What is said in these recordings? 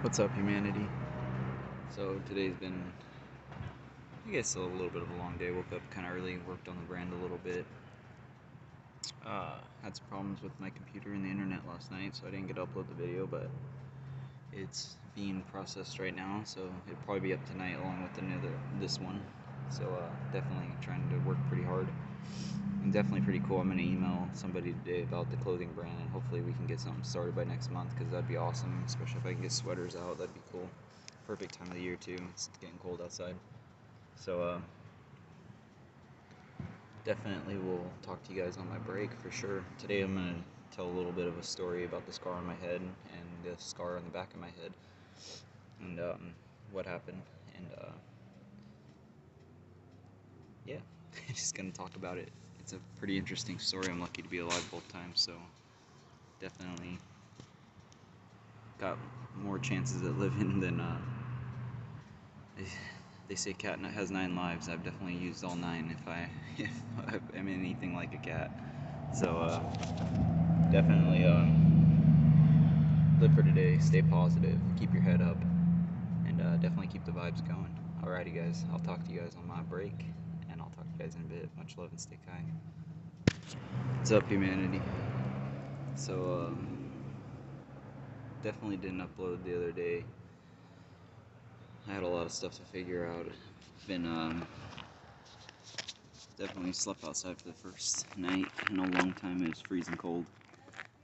What's up, humanity? So today's been, I guess, a little bit of a long day. Woke up kind of early, worked on the brand a little bit. Had some problems with my computer and the internet last night, so I didn't get to upload the video, but it's being processed right now, so it'll probably be up tonight along with this one. So definitely trying to work pretty hard. And definitely pretty cool. I'm going to email somebody today about the clothing brand, and hopefully we can get something started by next month, because that'd be awesome, especially if I can get sweaters out. That'd be cool. Perfect time of the year too. It's getting cold outside. So definitely will talk to you guys on my break for sure. Today I'm going to tell a little bit of a story about the scar on my head and the scar on the back of my head, and what happened, and yeah, just going to talk about it. It's a pretty interesting story. I'm lucky to be alive both times, so definitely got more chances at living than they say cat has 9 lives. I've definitely used all 9 if I'm anything like a cat. So definitely live for today, stay positive, keep your head up, and definitely keep the vibes going. Alrighty guys, I'll talk to you guys on my break, and I'll talk to you guys in a bit. Much love and stay kind. What's up, humanity? So definitely didn't upload the other day. I had a lot of stuff to figure out. Been definitely slept outside for the first night in a long time. It was freezing cold,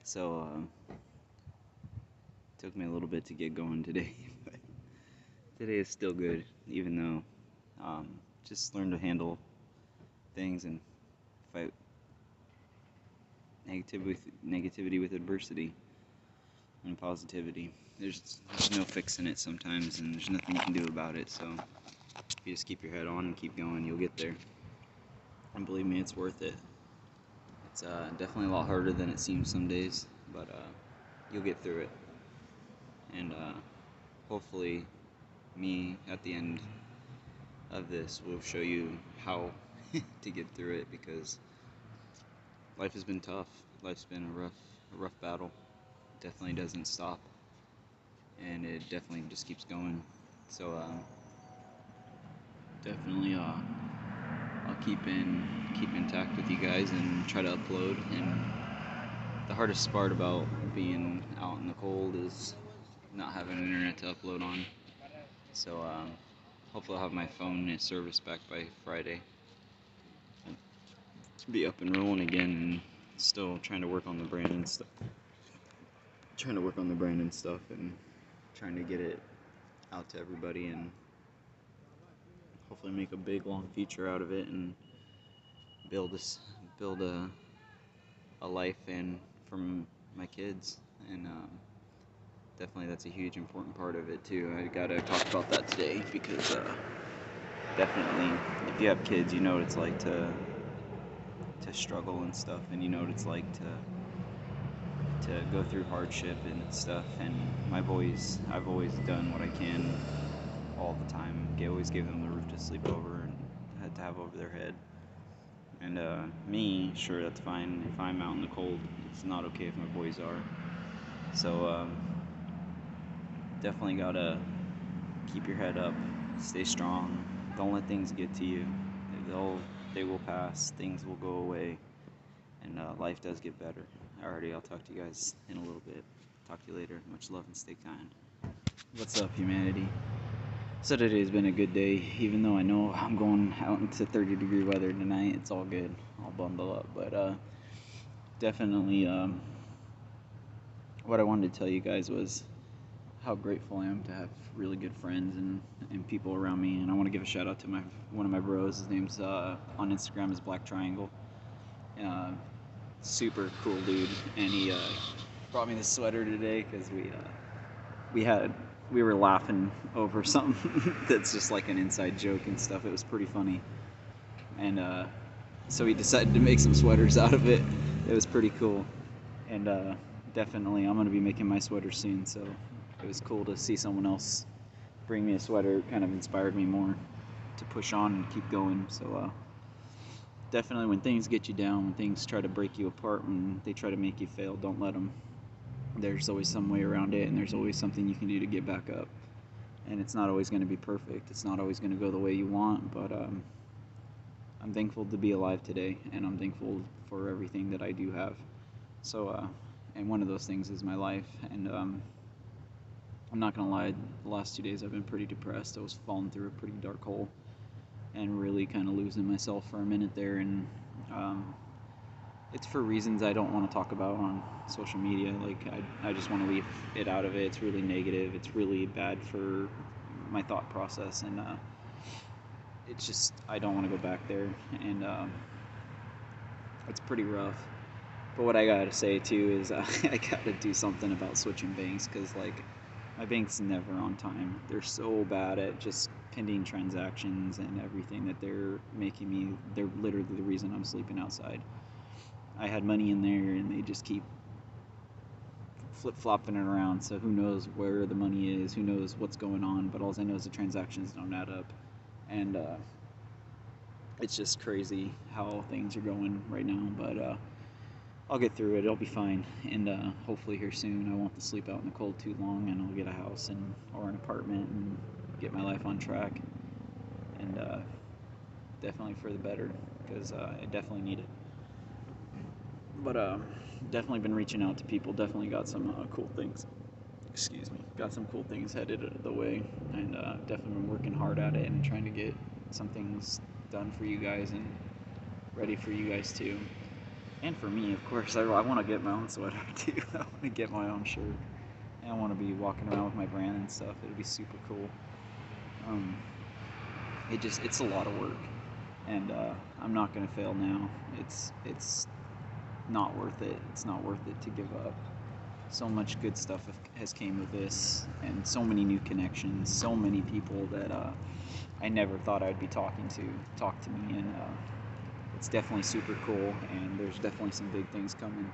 so took me a little bit to get going today. But today is still good, even though just learn to handle things and fight negativity with adversity and positivity. There's no fixing it sometimes, and there's nothing you can do about it. So if you just keep your head on and keep going, you'll get there. And believe me, it's worth it. It's definitely a lot harder than it seems some days, but you'll get through it. And hopefully me at the end of this will show you how to get through it, because life has been tough. Life's been a rough battle. It definitely doesn't stop, and it definitely just keeps going. So definitely I'll keep intact with you guys and try to upload. And the hardest part about being out in the cold is not having internet to upload on. So hopefully I'll have my phone service back by Friday. Be up and rolling again, and still trying to work on the brand and stuff. And trying to get it out to everybody, and hopefully make a big long feature out of it, and build a life in from my kids. And definitely that's a huge important part of it too. I gotta talk about that today, because definitely if you have kids, you know what it's like to struggle and stuff, and you know what it's like to go through hardship and stuff. And my boys, I've always done what I can all the time. Always gave them the roof to sleep over and had to have over their head. And me, sure, that's fine. If I'm out in the cold, it's not okay if my boys are. So definitely gotta keep your head up, stay strong. Don't let things get to you. They will pass. Things will go away, and life does get better. Alrighty, I'll talk to you guys in a little bit. Talk to you later. Much love and stay kind. What's up, humanity? So today's been a good day, even though I know I'm going out into 30-degree weather tonight. It's all good. I'll bundle up. But definitely what I wanted to tell you guys was how grateful I am to have really good friends and people around me. And I want to give a shout out to one of my bros. His name's on Instagram is Black Triangle. Super cool dude, and he brought me this sweater today because we were laughing over something that's just like an inside joke and stuff. It was pretty funny, and so we decided to make some sweaters out of it. It was pretty cool, and definitely I'm gonna be making my sweater soon. So it was cool to see someone else bring me a sweater. It kind of inspired me more to push on and keep going. So definitely when things get you down, when things try to break you apart, when they try to make you fail, don't let them. there's always some way around it, and there's always something you can do to get back up. And it's not always going to be perfect. It's not always going to go the way you want, but I'm thankful to be alive today, and I'm thankful for everything that I do have. So, and one of those things is my life. And I'm not gonna lie, the last 2 days I've been pretty depressed. I was falling through a pretty dark hole and really kind of losing myself for a minute there. And um, it's for reasons I don't want to talk about on social media. Like, I just want to leave it out of it. It's really negative. It's really bad for my thought process, and it's just, I don't want to go back there. And it's pretty rough. But what I gotta say too is I gotta do something about switching banks, because like my bank's never on time. They're so bad at just pending transactions and everything that they're making me. They're literally the reason I'm sleeping outside. I had money in there and they just keep flip-flopping it around, so who knows where the money is, who knows what's going on, but all I know is the transactions don't add up. And it's just crazy how things are going right now, but I'll get through it. It'll be fine, and hopefully here soon I won't have to sleep out in the cold too long, and I'll get a house or an apartment and get my life on track, and definitely for the better, because I definitely need it. But definitely been reaching out to people. Definitely got some cool things. Excuse me. Got some cool things headed the way, and definitely been working hard at it and trying to get some things done for you guys and ready for you guys too. And for me, of course, I want to get my own sweater too. I want to get my own shirt. And I want to be walking around with my brand and stuff. It'll be super cool. Um, it's a lot of work, and I'm not gonna fail now. It's not worth it. It's not worth it to give up. So much good stuff has came with this, and so many new connections, so many people that I never thought I'd be talking to talk to me, and it's definitely super cool, and there's definitely some big things coming.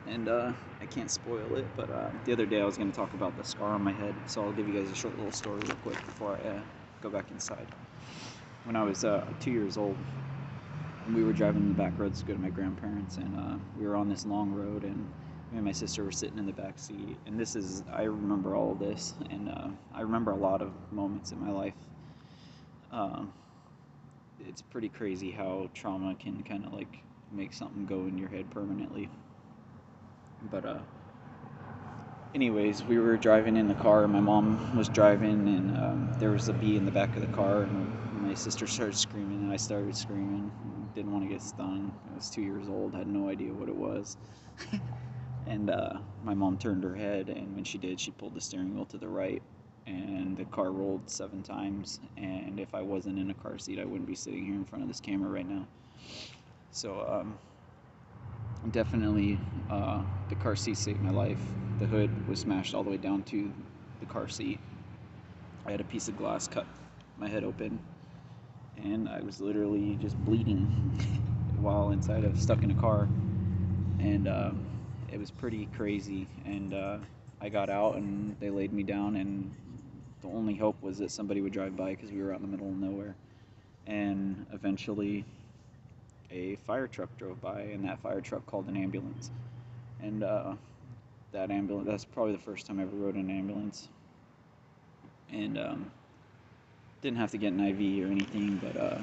And I can't spoil it, but the other day I was going to talk about the scar on my head, so I'll give you guys a short little story real quick before I go back inside. When I was 2 years old, we were driving the back roads to go to my grandparents, and we were on this long road, and me and my sister were sitting in the back seat. And I remember all of this, and I remember a lot of moments in my life. Um, it's pretty crazy how trauma can kind of like make something go in your head permanently. But anyways, we were driving in the car, and my mom was driving, and there was a bee in the back of the car, and my sister started screaming, and I started screaming. Didn't want to get stung. I was 2 years old, had no idea what it was. And my mom turned her head, and when she did, she pulled the steering wheel to the right, and the car rolled 7 times. And if I wasn't in a car seat, I wouldn't be sitting here in front of this camera right now. So definitely the car seat saved my life. The hood was smashed all the way down to the car seat. I had a piece of glass cut my head open, and I was literally just bleeding while stuck in a car. And it was pretty crazy. And I got out, and they laid me down, and the only hope was that somebody would drive by, because we were out in the middle of nowhere. And eventually a fire truck drove by, and that fire truck called an ambulance. And that ambulance, that's probably the first time I ever rode an ambulance. And didn't have to get an IV or anything, but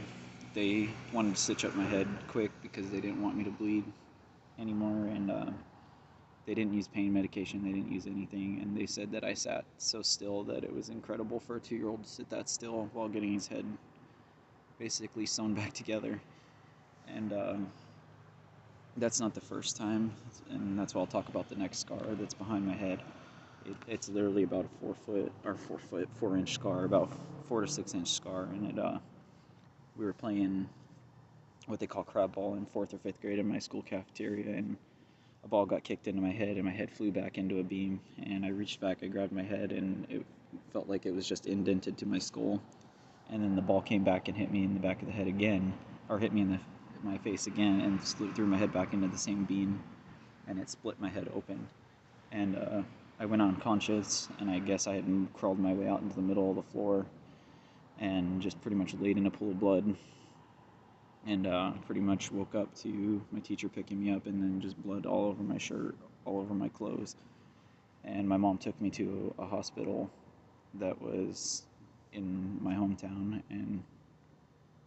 they wanted to stitch up my head quick because they didn't want me to bleed anymore. And they didn't use pain medication, they didn't use anything, and they said that I sat so still that it was incredible for a 2-year-old to sit that still while getting his head basically sewn back together. And that's not the first time, and that's why I'll talk about the next scar that's behind my head. It's literally about a 4-inch scar, about 4 to 6 inch scar, and we were playing what they call crab ball in 4th or 5th grade in my school cafeteria, and a ball got kicked into my head, and my head flew back into a beam, and I reached back, I grabbed my head, and it felt like it was just indented to my skull. And then the ball came back and hit me in the back of the head again, or hit me in my face again, and threw my head back into the same beam, and it split my head open. And I went unconscious, and I guess I had crawled my way out into the middle of the floor and just pretty much laid in a pool of blood. And pretty much woke up to my teacher picking me up, and then just blood all over my shirt, all over my clothes. and my mom took me to a hospital that was in my hometown, and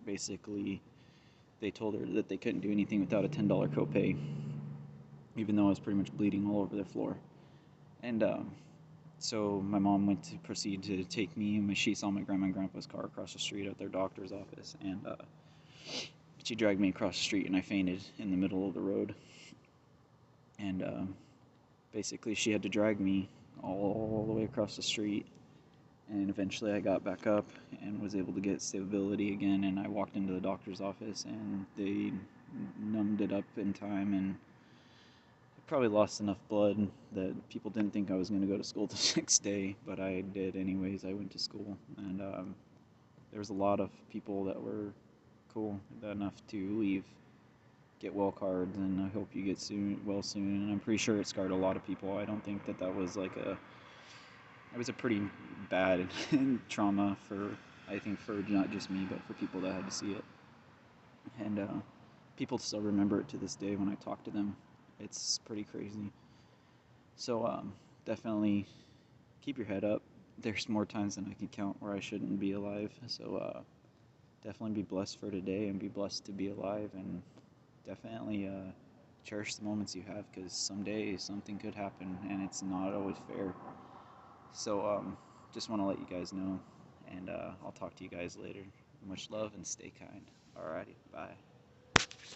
basically they told her that they couldn't do anything without a $10 copay, even though I was pretty much bleeding all over the floor. And so my mom went to proceed to take me, and she saw my grandma and grandpa's car across the street at their doctor's office, and she dragged me across the street, and I fainted in the middle of the road. And basically she had to drag me all the way across the street, and eventually I got back up and was able to get stability again, and I walked into the doctor's office, and they numbed it up in time, and I probably lost enough blood that people didn't think I was going to go to school the next day, but I did anyways. I went to school, and there was a lot of people that were cool enough to leave get well cards, and I hope you get well soon. And I'm pretty sure it scarred a lot of people. I don't think that was like it was a pretty bad trauma for, I think, for not just me, but for people that had to see it. And people still remember it to this day when I talk to them. It's pretty crazy. So definitely keep your head up. There's more times than I can count where I shouldn't be alive. So definitely be blessed for today, and be blessed to be alive, and definitely cherish the moments you have, because someday something could happen, and it's not always fair. So just want to let you guys know, and I'll talk to you guys later. Much love and stay kind. Alrighty, bye.